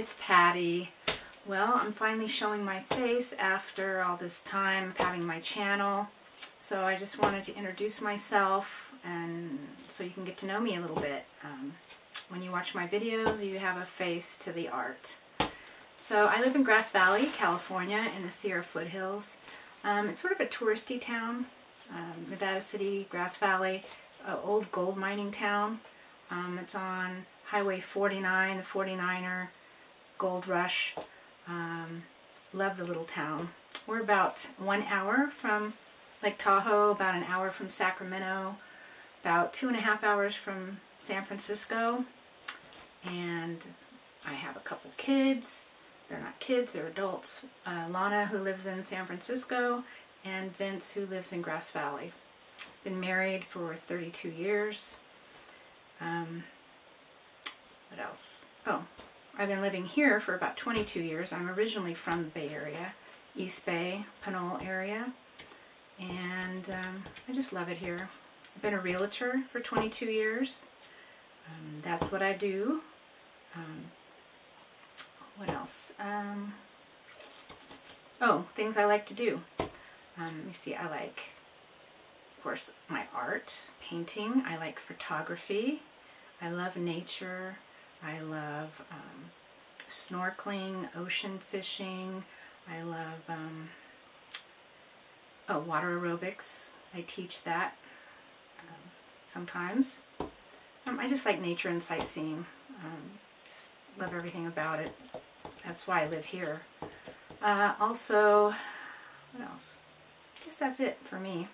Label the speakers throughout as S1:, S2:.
S1: it's Patty. Well, I'm finally showing my face after all this time of having my channel. So I just wanted to introduce myself and so you can get to know me a little bit. When you watch my videos, you have a face to the art. So I live in Grass Valley, California in the Sierra foothills. It's sort of a touristy town, Nevada City, Grass Valley, old gold mining town. It's on Highway 49, the 49er, Gold Rush. Love the little town. We're about 1 hour from Lake Tahoe, about an hour from Sacramento, about 2.5 hours from San Francisco. And I have a couple kids. They're not kids, they're adults. Lana, who lives in San Francisco, and Vince, who lives in Grass Valley. Been married for 32 years. What else? Oh, I've been living here for about 22 years. I'm originally from the Bay Area, East Bay, Pinole area, and I just love it here. I've been a realtor for 22 years. That's what I do. What else? Oh, things I like to do. Let me see, I like, of course, my art, painting. I like photography. I love nature. I love snorkeling, ocean fishing. I love water aerobics. I teach that sometimes. I just like nature and sightseeing. Just love everything about it. That's why I live here. Also, what else? I guess that's it for me.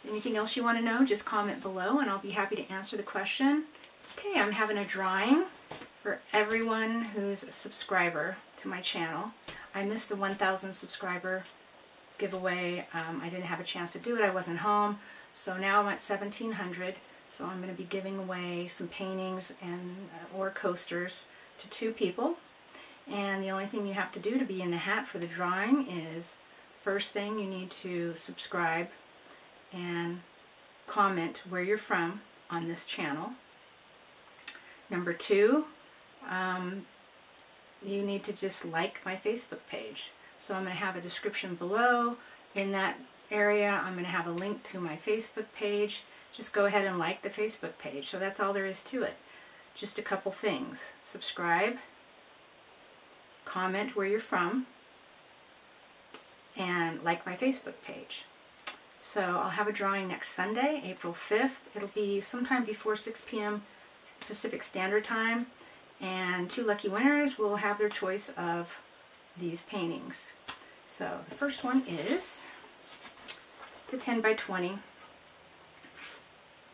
S1: Anything else you want to know, just comment below and I'll be happy to answer the question. Okay, I'm having a drawing for everyone who's a subscriber to my channel. I missed the 1,000 subscriber giveaway. I didn't have a chance to do it. I wasn't home. So now I'm at 1,700. So I'm going to be giving away some paintings and or coasters to 2 people. And the only thing you have to do to be in the hat for the drawing is, first thing, you need to subscribe and comment where you're from on this channel. Number 2, you need to just like my Facebook page. So I'm going to have a description below. In that area, I'm going to have a link to my Facebook page. Just go ahead and like the Facebook page. So that's all there is to it. Just a couple things. Subscribe, comment where you're from, and like my Facebook page. So I'll have a drawing next Sunday, April 5th. It'll be sometime before 6 p.m. Pacific Standard Time. And 2 lucky winners will have their choice of these paintings. So the first one is, it's a 10 by 20.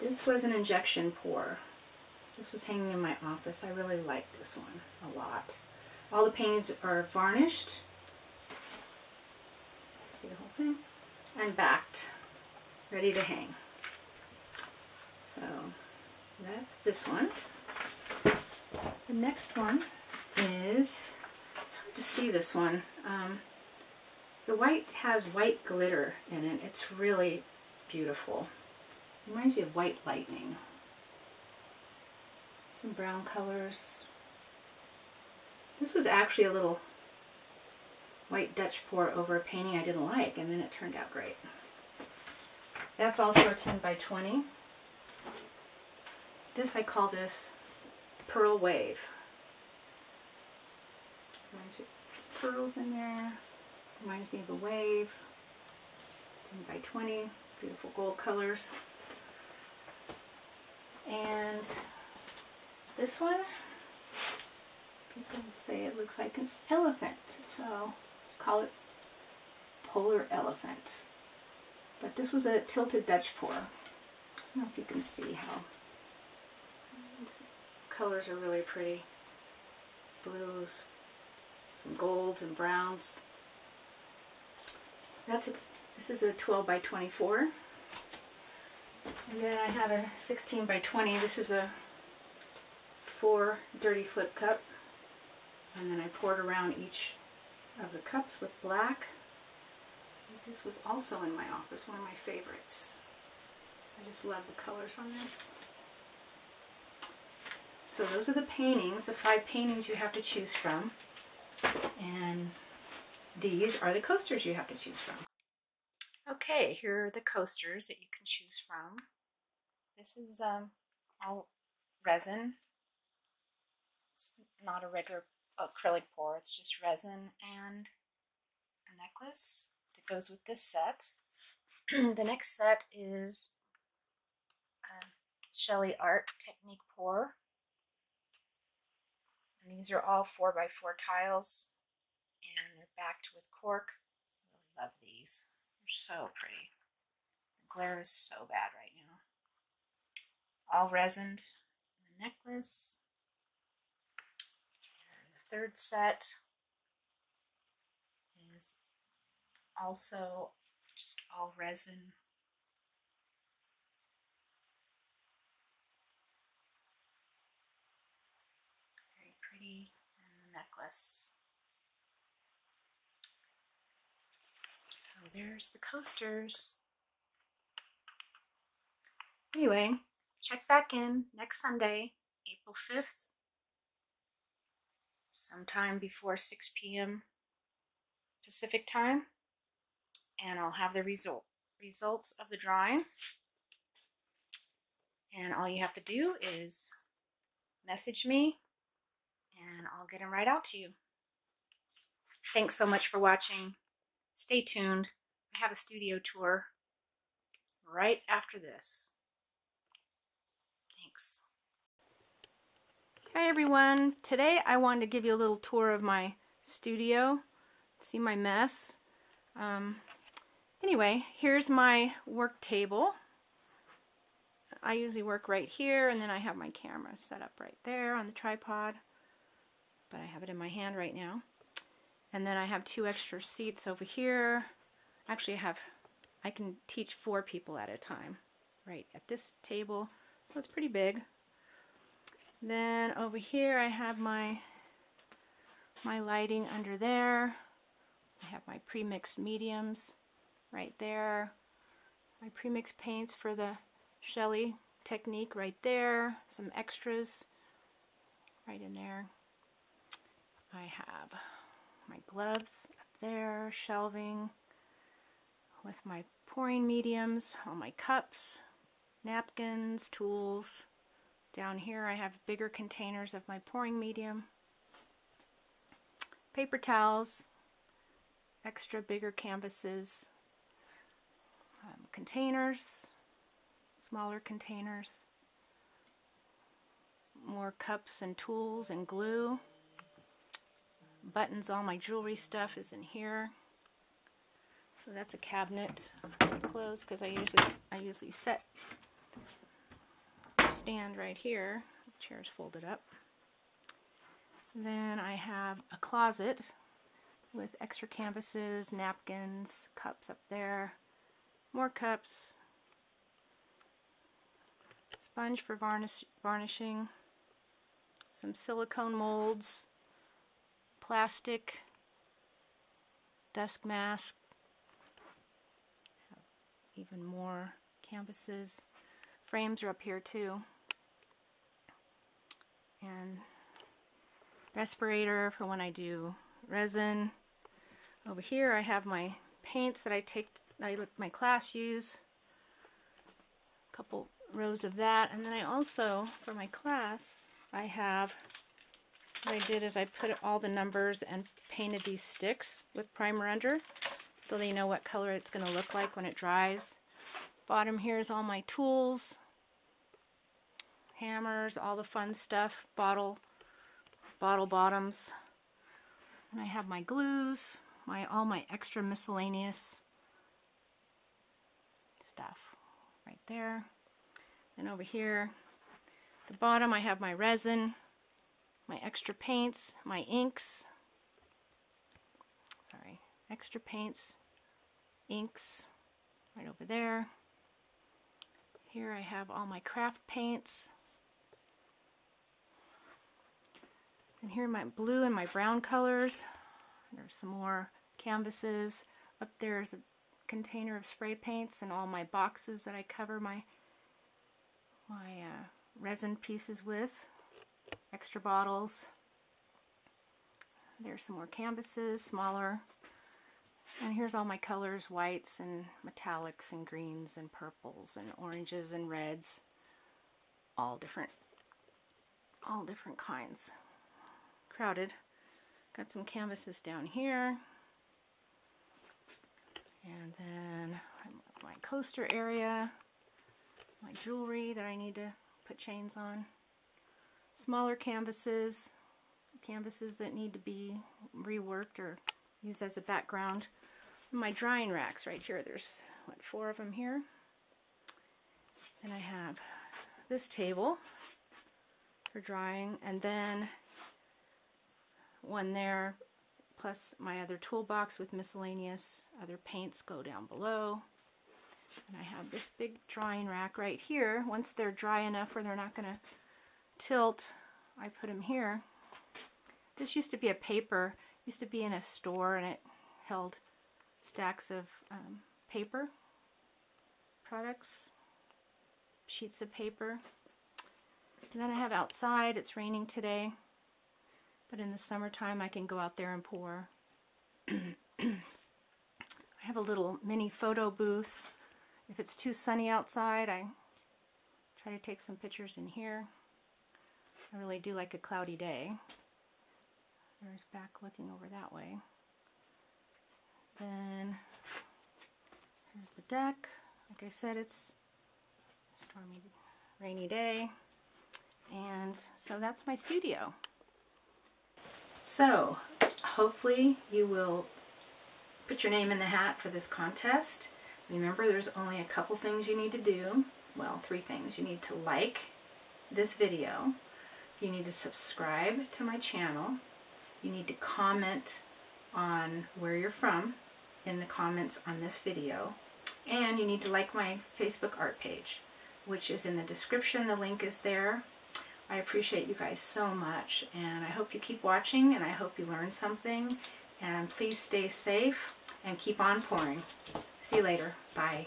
S1: This was an injection pour. This was hanging in my office. I really like this one a lot. All the paintings are varnished. See the whole thing? And backed, ready to hang. So that's this one. The next one is, it's hard to see this one. The white has white glitter in it. It's really beautiful. Reminds you of white lightning. Some brown colors. This was actually a little white Dutch pour over a painting I didn't like, and then it turned out great. That's also a 10 by 20. This, I call this Pearl Wave. Reminds me of some pearls in there. Reminds me of a wave. 10 by 20. Beautiful gold colors. And this one, people say it looks like an elephant, so call it Polar Elephant. But this was a tilted Dutch pour. I don't know if you can see how. And colors are really pretty. Blues, some golds and browns. This is a 12 by 24. And then I have a 16 by 20. This is a 4 dirty flip cup. And then I poured around each of the cups with black. This was also in my office, one of my favorites. I just love the colors on this. So those are the paintings, the 5 paintings you have to choose from. And these are the coasters you have to choose from. Okay, here are the coasters that you can choose from. This is all resin. It's not a regular acrylic pour, it's just resin and a necklace that goes with this set. The next set is Shelley Art Technique Pour. And these are all 4x4 tiles, and they're backed with cork. I really love these. They're so pretty. The glare is so bad right now. All resined. The necklace. And the third set is also just all resin. Very pretty. And the necklace. So there's the coasters. Anyway, check back in next Sunday, April 5th, sometime before 6 p.m. Pacific time, and I'll have the results of the drawing. And all you have to do is message me, and I'll get them right out to you. Thanks so much for watching. Stay tuned. I have a studio tour right after this. Thanks. Hi everyone. Today I wanted to give you a little tour of my studio. See my mess. Anyway, here's my work table. I usually work right here, and then I have my camera set up right there on the tripod, but I have it in my hand right now. And then I have 2 extra seats over here. Actually, I can teach 4 people at a time right at this table, so it's pretty big. Then over here I have my lighting under there. I have my pre-mixed mediums right there. My pre-mixed paints for the Shelley technique right there. Some extras right in there. I have my gloves up there, shelving with my pouring mediums, all my cups, napkins, tools. Down here I have bigger containers of my pouring medium, paper towels, extra bigger canvases, containers, smaller containers, more cups and tools and glue, buttons. All my jewelry stuff is in here. So that's a cabinet closed because I usually stand right here. The chair's folded up. Then I have a closet with extra canvases, napkins, cups up there, more cups, sponge for varnishing, some silicone molds, plastic, desk mask, even more canvases. Frames are up here too. And respirator for when I do resin. Over here I have my paints that I let my class use. A couple rows of that. And then I also, for my class, what I did is I put all the numbers and painted these sticks with primer under so they know what color it's going to look like when it dries. Bottom here is all my tools, hammers, all the fun stuff, bottle bottoms. And I have my glues, all my extra miscellaneous stuff right there. And over here, at the bottom, I have my resin, my extra paints, my inks. Sorry, extra paints, inks, right over there. Here I have all my craft paints. And here are my blue and my brown colors. There's some more canvases. Up there's a container of spray paints and all my boxes that I cover my resin pieces with. extra bottles. There's some more canvases, smaller. And here's all my colors, whites and metallics and greens and purples and oranges and reds. All different kinds. Crowded. Got some canvases down here. And then my coaster area, my jewelry that I need to put chains on. Smaller canvases that need to be reworked or used as a background. And my drying racks right here. There's, what, 4 of them here. Then I have this table for drying, and then one there, plus my other toolbox with miscellaneous other paints go down below. And I have this big drying rack right here. Once they're dry enough where they're not going to tilt, I put them here. This used to be a paper, used to be in a store, and it held stacks of paper products, sheets of paper. And then I have outside, it's raining today, but in the summertime I can go out there and pour. I have a little mini photo booth. If it's too sunny outside, I try to take some pictures in here. I really do like a cloudy day. There's back looking over that way. Then here's the deck. Like I said, it's a stormy, rainy day. And so that's my studio. So hopefully you will put your name in the hat for this contest. Remember, there's only a couple things you need to do. Well, 3 things. You need to like this video. You need to subscribe to my channel. You need to comment on where you're from in the comments on this video. And you need to like my Facebook art page, which is in the description. The link is there. I appreciate you guys so much, and I hope you keep watching, and I hope you learn something. And please stay safe and keep on pouring. See you later. Bye.